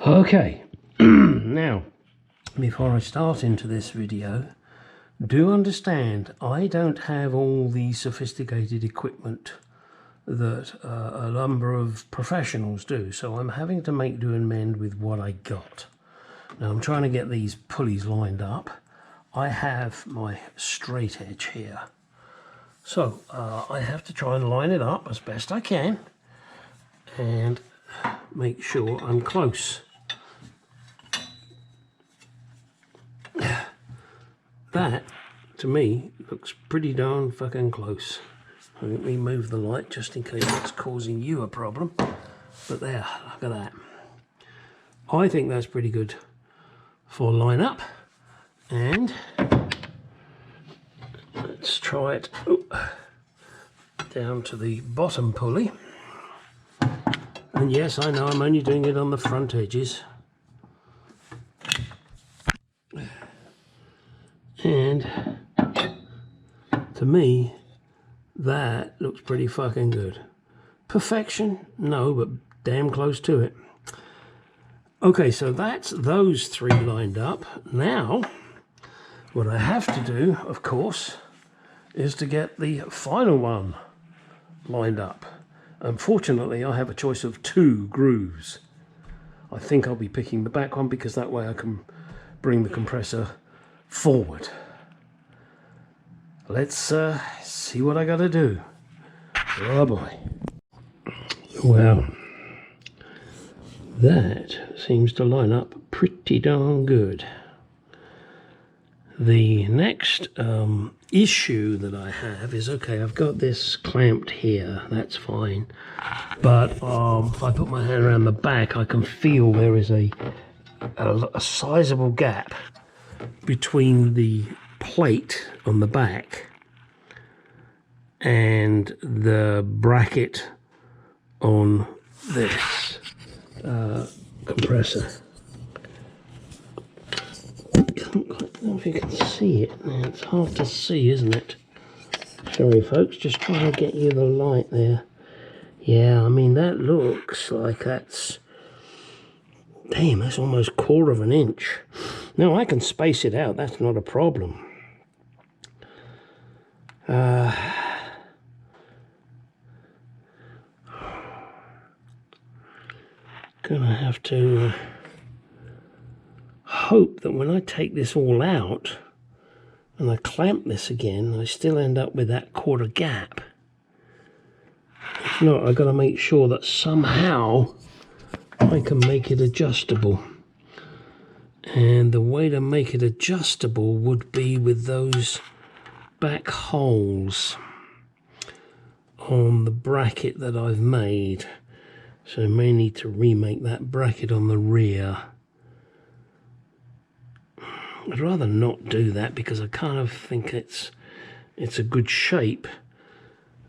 Okay, now before I start into this video, do understand I don't have all the sophisticated equipment that a number of professionals do, so I'm having to make do and mend with what I got. Now I'm trying to get these pulleys lined up. I have my straight edge here, so I have to try and line it up as best I can and make sure I'm close. That, to me, looks pretty darn fucking close. Let me move the light just in case it's causing you a problem. But there, look at that. I think that's pretty good for line up. And let's try it down to the bottom pulley. And yes, I know I'm only doing it on the front edges. And to me, that looks pretty fucking good. Perfection? No, but damn close to it. Okay, so that's those three lined up. Now, what I have to do, of course, is to get the final one lined up. Unfortunately, I have a choice of 2 grooves. I think I'll be picking the back one because that way I can bring the compressor forward. Let's see what I gotta do. Oh boy. Well, that seems to line up pretty darn good. The next issue that I have is, okay, I've got this clamped here, that's fine, but if I put my hand around the back, I can feel there is a sizable gap between the plate on the back and the bracket on this compressor. I don't quite know if you can see it. It's hard to see, isn't it? Sorry folks, just trying to get you the light there. Yeah, I mean that looks like that's... Damn, that's almost 1/4 of an inch. Now I can space it out, that's not a problem. Gonna have to hope that when I take this all out and I clamp this again, I still end up with that 1/4 gap. If not, I've got to make sure that somehow I can make it adjustable. And the way to make it adjustable would be with those back holes on the bracket that I've made. So I may need to remake that bracket on the rear. I'd rather not do that because I kind of think it's a good shape.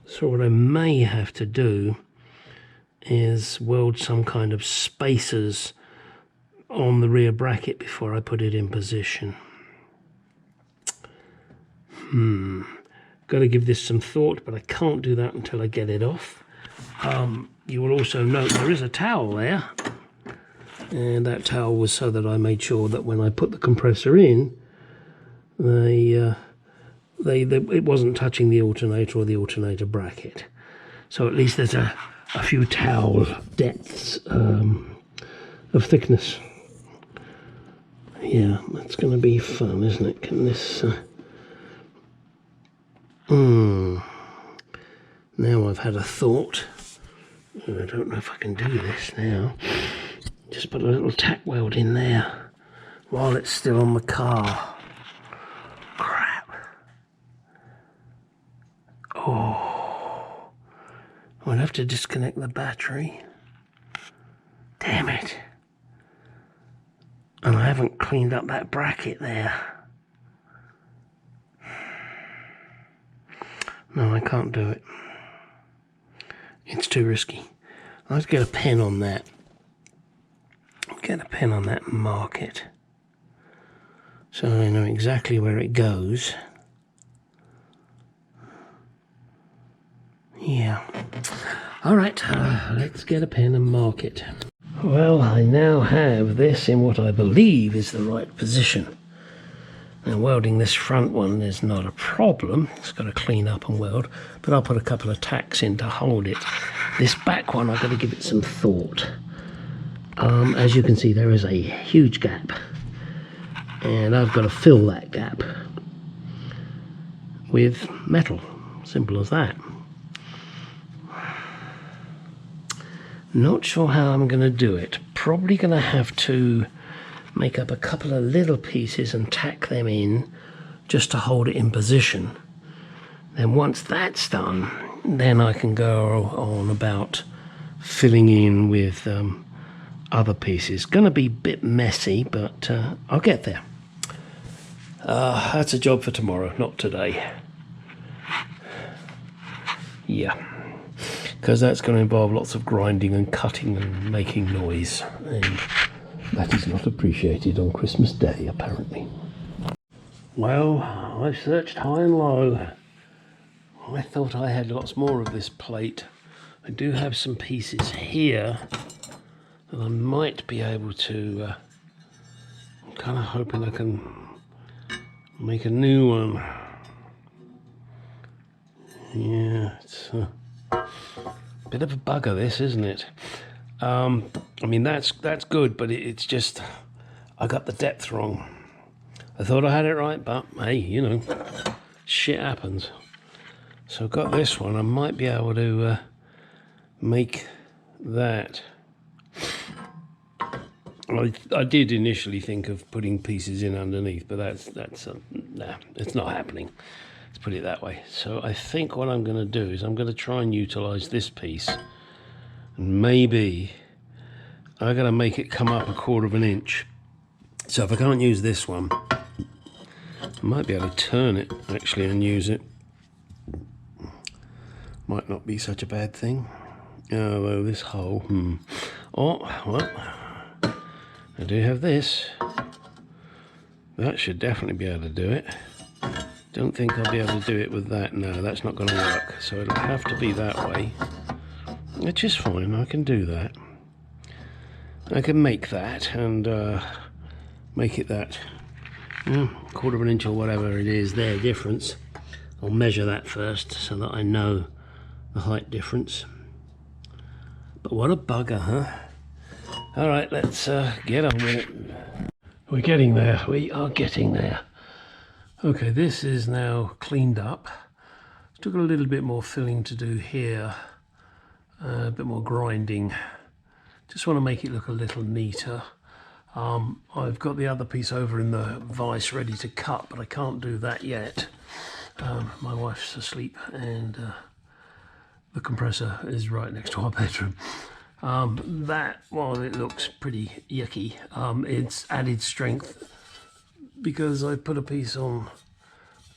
So what I may have to do is weld some kind of spacers on the rear bracket before I put it in position. Got to give this some thought, but I can't do that until I get it off. You will also note there is a towel there, and that towel was so that I made sure that when I put the compressor in, it wasn't touching the alternator or the alternator bracket. So at least there's a few towel depths of thickness. Yeah, that's going to be fun, isn't it? Can this... Now I've had a thought. I don't know if I can do this now. Just put a little tack weld in there while it's still on the car. Crap. Oh. I'll have to disconnect the battery. Damn it. And I haven't cleaned up that bracket there. No, I can't do it. It's too risky. Let's get a pen on that. Get a pen on that and mark it. So I know exactly where it goes. Yeah. Alright, let's get a pen and mark it. Well, I now have this in what I believe is the right position. Now, welding this front one is not a problem. It's got to clean up and weld, but I'll put a couple of tacks in to hold it. This back one, I've got to give it some thought. As you can see, there is a huge gap, and I've got to fill that gap with metal. Simple as that. Not sure how I'm going to do it. Probably going to have to make up a couple of little pieces and tack them in just to hold it in position. Then once that's done, then I can go on about filling in with other pieces. Going to be a bit messy, but I'll get there. That's a job for tomorrow, not today. Yeah. Because that's going to involve lots of grinding and cutting and making noise, and that is not appreciated on Christmas Day, apparently. Well, I've searched high and low. I thought I had lots more of this plate. I do have some pieces here that I might be able to... I'm kind of hoping I can make a new one. Yeah, it's... bit of a bugger, this, isn't it? I mean, that's good, but it's just I got the depth wrong. I thought I had it right, but hey, you know, shit happens. So I've got this one. I might be able to make that. I did initially think of putting pieces in underneath, but that's nah, it's not happening. Let's put it that way. So I think what I'm going to do is I'm going to try and utilize this piece, and maybe I'm going to make it come up 1/4 of an inch. So if I can't use this one, I might be able to turn it actually and use it. Might not be such a bad thing. Although this hole, oh well, I do have this. That should definitely be able to do it. Don't think I'll be able to do it with that. No, that's not going to work. So it'll have to be that way. Which is fine. I can do that. I can make that and make it that 1/4 of an inch or whatever it is there difference. I'll measure that first so that I know the height difference. But what a bugger, huh? All right, let's get on with it. We're getting there. We are getting there. Okay, this is now cleaned up. Still got a little bit more filling to do here, a bit more grinding. Just want to make it look a little neater. I've got the other piece over in the vise ready to cut, but I can't do that yet. My wife's asleep, and the compressor is right next to our bedroom. That, while it looks pretty yucky, it's added strength because I put a piece on,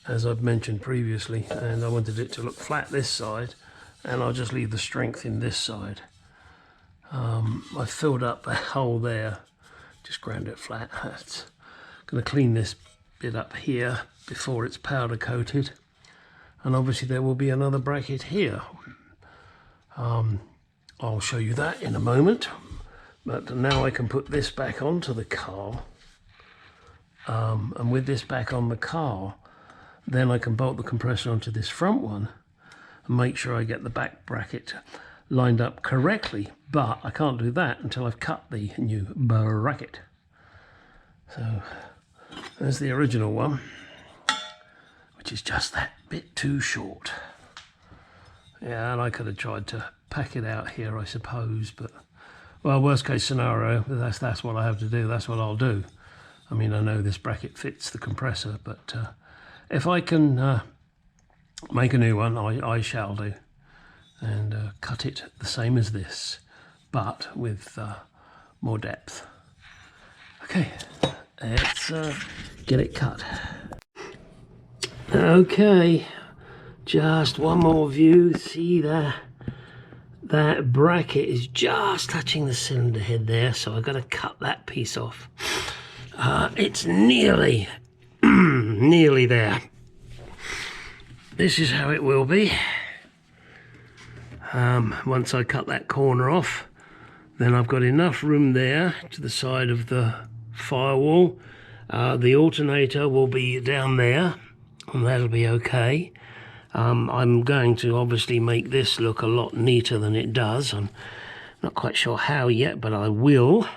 as I've mentioned previously, and I wanted it to look flat this side, and I'll just leave the strength in this side. I filled up a hole there, just ground it flat. That's going to clean this bit up here before it's powder coated, and obviously there will be another bracket here. I'll show you that in a moment, but now I can put this back onto the car. And with this back on the car, then I can bolt the compressor onto this front one and make sure I get the back bracket lined up correctly, but I can't do that until I've cut the new bracket. So there's the original one, which is just that bit too short. Yeah, and I could have tried to pack it out here, I suppose, but well, worst case scenario, that's what I have to do. That's what I'll do. I mean, I know this bracket fits the compressor, but if I can make a new one, I shall do, and cut it the same as this, but with more depth. Okay, let's get it cut. Okay, just one more view. See that bracket is just touching the cylinder head there, so I've got to cut that piece off. It's nearly nearly there. This is how it will be once I cut that corner off. Then I've got enough room there to the side of the firewall. The alternator will be down there, and that'll be okay. I'm going to obviously make this look a lot neater than it does. I'm not quite sure how yet, but I will.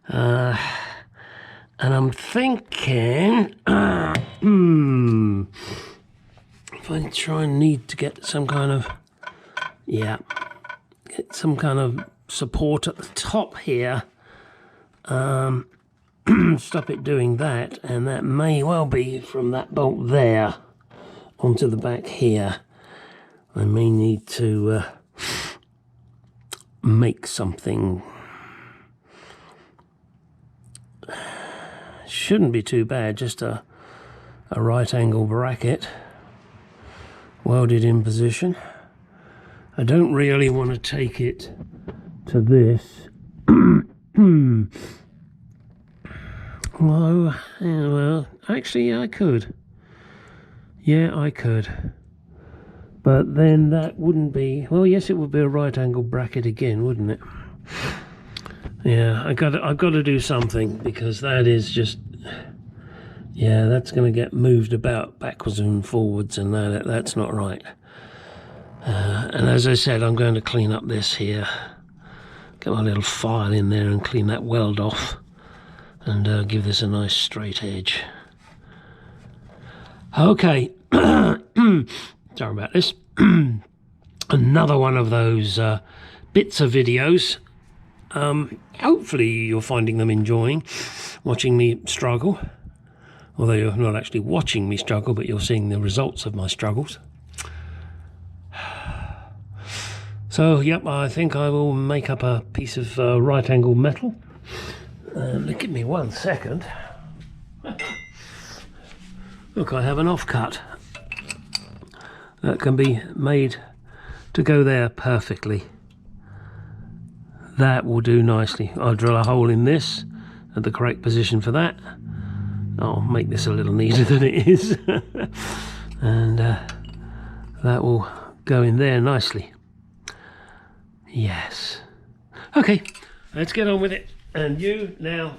And I'm thinking, if I try and need to get some kind of, get some kind of support at the top here, stop it doing that, and that may well be from that bolt there onto the back here. I may need to make something. Shouldn't be too bad, just a right angle bracket welded in position. I don't really want to take it to this. Well, actually I could. Yeah, I could. But then that wouldn't be, well, yes, it would be a right angle bracket again, wouldn't it? Yeah, I've got to do something, because that is just, yeah, that's going to get moved about backwards and forwards, and that's not right. And as I said, I'm going to clean up this here, get my little file in there and clean that weld off, and give this a nice straight edge. Okay, sorry about this. Another one of those bits of videos. Hopefully you're finding them enjoying watching me struggle, although you're not actually watching me struggle, but you're seeing the results of my struggles. So yep, I think I will make up a piece of right angle metal. Give me 1 second. Look, I have an offcut that can be made to go there perfectly. That will do nicely. I'll drill a hole in this at the correct position for that. I'll make this a little neater than it is. And that will go in there nicely. Yes. Okay, let's get on with it. And you now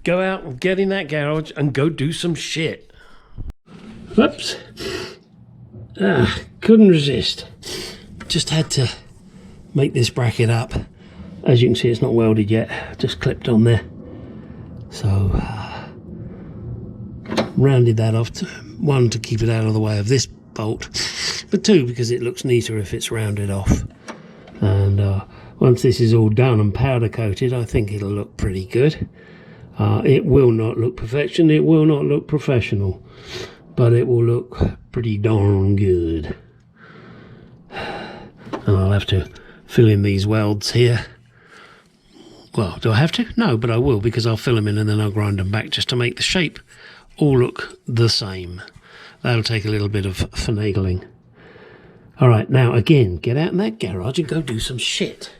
go out and get in that garage and go do some shit. Whoops. Couldn't resist. Just had to make this bracket up. As you can see, it's not welded yet, just clipped on there. So rounded that off, one, to keep it out of the way of this bolt, but two, because it looks neater if it's rounded off. And once this is all done and powder coated, I think it'll look pretty good. It will not look perfection, it will not look professional, but it will look pretty darn good. And I'll have to fill in these welds here. Well, do I have to? No, but I will, because I'll fill them in and then I'll grind them back just to make the shape all look the same. That'll take a little bit of finagling. All right, now again, get out in that garage and go do some shit.